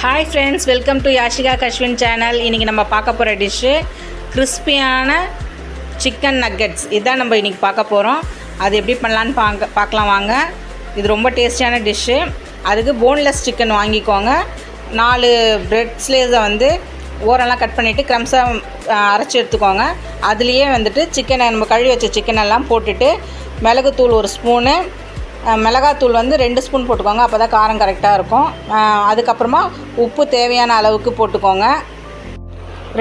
Hi friends, welcome to Yashika Kashwin channel. இன்றைக்கி நம்ம பார்க்க போகிற டிஷ்ஷு கிறிஸ்பியான சிக்கன் நக்கெட்ஸ். இதுதான் நம்ம இன்றைக்கி பார்க்க போகிறோம். அது எப்படி பண்ணலான்னு பார்க்கலாம் வாங்க. இது ரொம்ப டேஸ்டியான டிஷ்ஷு. அதுக்கு போன்லெஸ் சிக்கன் வாங்கிக்கோங்க. 4 பிரெட் ஸ்லேஸை வந்து ஓரெல்லாம் கட் பண்ணிவிட்டு க்ரம்ஸாக அரைச்சி எடுத்துக்கோங்க. அதுலேயே வந்துட்டு சிக்கனை நம்ம கழுவி வச்ச சிக்கனெல்லாம் போட்டுட்டு மிளகுத்தூள் 1 ஸ்பூனு, மிளகாத்தூள் வந்து 2 ஸ்பூன் போட்டுக்கோங்க. அப்போ தான் காரம் கரெக்டாக இருக்கும். அதுக்கப்புறமா உப்பு தேவையான அளவுக்கு போட்டுக்கோங்க.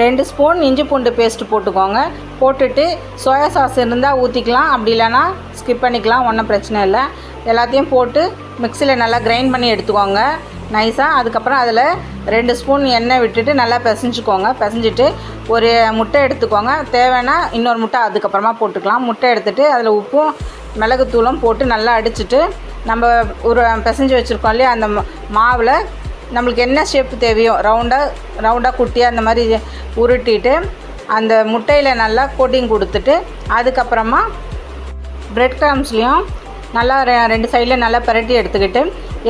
2 ஸ்பூன் இஞ்சி பூண்டு பேஸ்ட்டு போட்டுக்கோங்க. போட்டுட்டு சோயா சாஸ் இருந்தால் ஊற்றிக்கலாம், அப்படி இல்லைன்னா ஸ்கிப் பண்ணிக்கலாம், ஒன்றும் பிரச்சனை இல்லை. எல்லாத்தையும் போட்டு மிக்சியில் நல்லா கிரைண்ட் பண்ணி எடுத்துக்கோங்க நைஸாக. அதுக்கப்புறம் அதில் 2 ஸ்பூன் எண்ணெய் விட்டுட்டு நல்லா பிசைஞ்சுக்கோங்க. பிசைஞ்சிட்டு ஒரு முட்டை எடுத்துக்கோங்க. தேவைன்னா இன்னொரு முட்டை அதுக்கப்புறமா போட்டுக்கலாம். முட்டை எடுத்துகிட்டு அதில் உப்பும் மிளகுத்தூளும் போட்டு நல்லா அடிச்சுட்டு நம்ம ஒரு பிசைஞ்சு வச்சுருக்கோம் இல்லையா, அந்த மாவில் நம்மளுக்கு என்ன ஷேப்பு தேவையோ ரவுண்டாக குட்டியாக அந்த மாதிரி உருட்டிட்டு அந்த முட்டையில் நல்லா கோட்டிங் கொடுத்துட்டு அதுக்கப்புறமா பிரெட் க்ரம்ஸ்லேயும் நல்லா 2 சைடில் நல்லா பரட்டி எடுத்துக்கிட்டு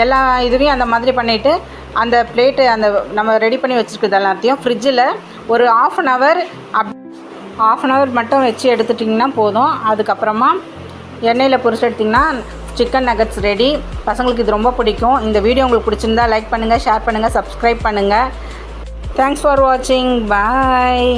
எல்லா இதுலேயும் அந்த மாதிரி பண்ணிவிட்டு அந்த பிளேட்டு அந்த நம்ம ரெடி பண்ணி வச்சுருக்குது எல்லாத்தையும் ஃப்ரிட்ஜில் ஒரு ஆஃப் அன் ஹவர் மட்டும் வச்சு எடுத்துட்டிங்கன்னா போதும். அதுக்கப்புறமா எண்ணெயில் பொரிச்சு எடுத்திங்கன்னா சிக்கன் நக்கெட்ஸ் ரெடி. பசங்களுக்கு இது ரொம்ப பிடிக்கும். இந்த வீடியோ உங்களுக்கு பிடிச்சிருந்தா லைக் பண்ணுங்கள், ஷேர் பண்ணுங்கள், சப்ஸ்கிரைப் பண்ணுங்கள். தேங்க்ஸ் ஃபார் வாட்சிங். பாய்.